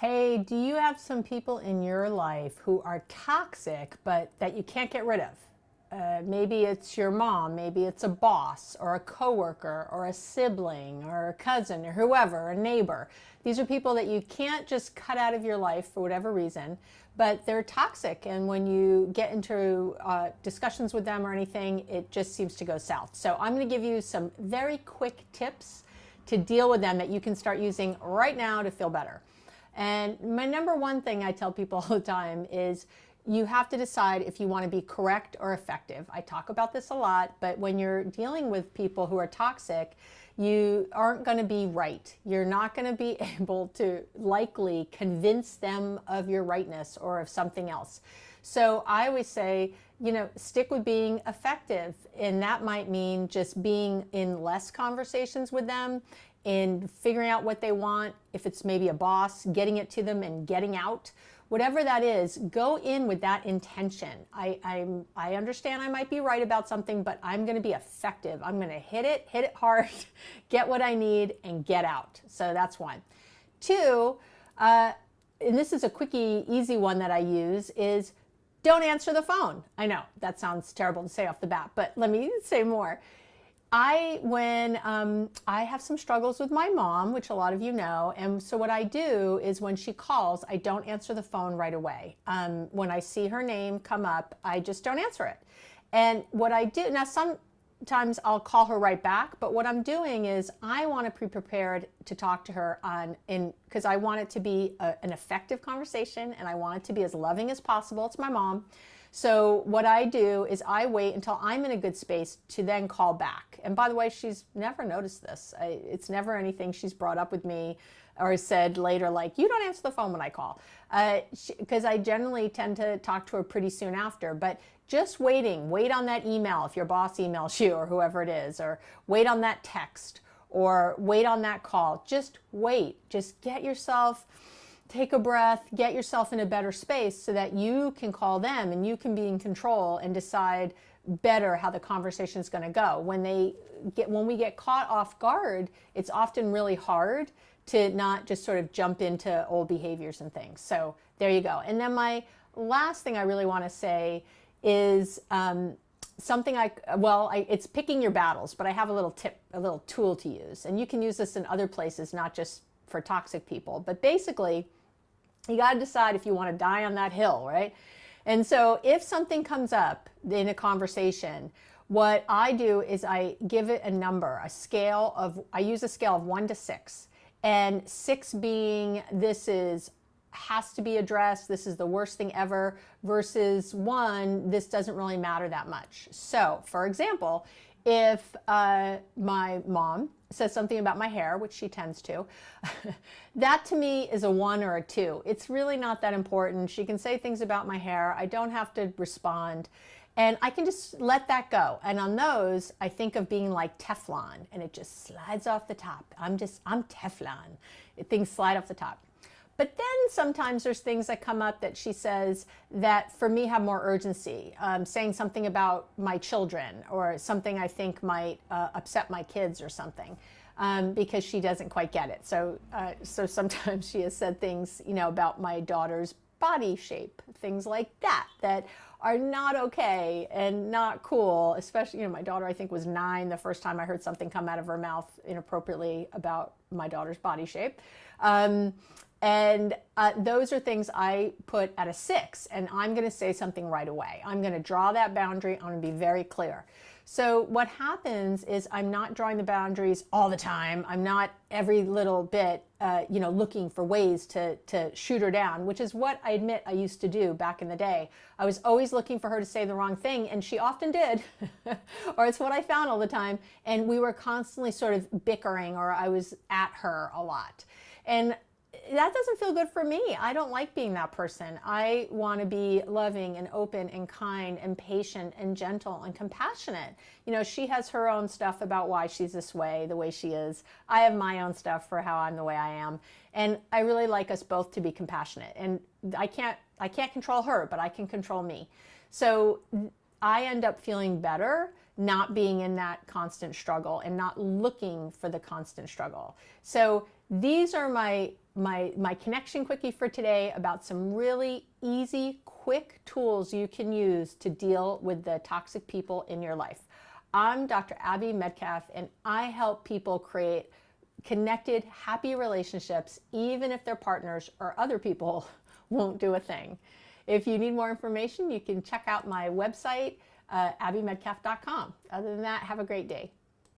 Hey, do you have some people in your life who are toxic, but that you can't get rid of? Maybe it's your mom, maybe it's a boss or a coworker or a sibling or a cousin or whoever, a neighbor. These are people that you can't just cut out of your life for whatever reason, but they're toxic. And when you get into discussions with them or anything, it just seems to go south. So I'm going to give you some very quick tips to deal with them that you can start using right now to feel better. And my number one thing I tell people all the time is you have to decide if you want to be correct or effective. I talk about this a lot, but when you're dealing with people who are toxic, you aren't going to be right. You're not going to be able to likely convince them of your rightness or of something else. So I always say, stick with being effective. And that might mean just being in less conversations with them, in figuring out what they want. If it's maybe a boss, getting it to them and getting out. Whatever that is, go in with that intention. I understand I might be right about something, but I'm going to be effective. I'm going to hit it hard, get what I need, and get out. So that's one. Two, and this is a quickie, easy one that I use, is don't answer the phone. I know that sounds terrible to say off the bat, but let me say more. When I have some struggles with my mom, which a lot of you know, and so what I do is when she calls, I don't answer the phone right away. When I see her name come up, I just don't answer it. And what I do, now sometimes I'll call her right back, but what I'm doing is I want to be prepared to talk to her because I want it to be an effective conversation and I want it to be as loving as possible. It's my mom. So what I do is I wait until I'm in a good space to then call back. And by the way, she's never noticed this. It's never anything she's brought up with me or said later, like, you don't answer the phone when I call. Because I generally tend to talk to her pretty soon after. But just wait on that email if your boss emails you or whoever it is, or wait on that text, or wait on that call. Just wait. Just take a breath, get yourself in a better space so that you can call them and you can be in control and decide better how the conversation is going to go. When we get caught off guard, it's often really hard to not just sort of jump into old behaviors and things. So there you go. And then my last thing I really want to say is something it's picking your battles, but I have a little tip, a little tool to use. And you can use this in other places, not just for toxic people. But basically, you got to decide if you want to die on that hill, right? And so if something comes up in a conversation, what I do is I give it a number, I use a scale of 1 to 6. And 6 being has to be addressed, this is the worst thing ever, versus 1, this doesn't really matter that much. So, for example, if my mom says something about my hair, which she tends to, that to me is a 1 or a 2. It's really not that important. She can say things about my hair. I don't have to respond. And I can just let that go. And on those, I think of being like Teflon, and it just slides off the top. I'm Teflon. Things slide off the top. But then sometimes there's things that come up that she says that for me have more urgency. Saying something about my children or something I think might upset my kids or something because she doesn't quite get it. So sometimes she has said things, about my daughter's body shape, things like that are not okay and not cool. Especially, my daughter, I think, was 9 the first time I heard something come out of her mouth inappropriately about my daughter's body shape. And those are things I put at a 6, and I'm going to say something right away. I'm going to draw that boundary. I'm going to be very clear. So what happens is I'm not drawing the boundaries all the time. I'm not every little bit, looking for ways to shoot her down, which is what I admit I used to do back in the day. I was always looking for her to say the wrong thing, and she often did, or it's what I found all the time. And we were constantly sort of bickering, or I was at her a lot. And that doesn't feel good for me. I don't like being that person. I want to be loving and open and kind and patient and gentle and compassionate. She has her own stuff about why she's this way, the way she is. I have my own stuff for how I'm the way I am. And I really like us both to be compassionate. And I can't control her, but I can control me. So I end up feeling better not being in that constant struggle and not looking for the constant struggle. So these are my my connection quickie for today about some really easy, quick tools you can use to deal with the toxic people in your life. I'm Dr. Abby Medcalf, and I help people create connected, happy relationships, even if their partners or other people won't do a thing. If you need more information, you can check out my website, abbymedcalf.com. Other than that, have a great day.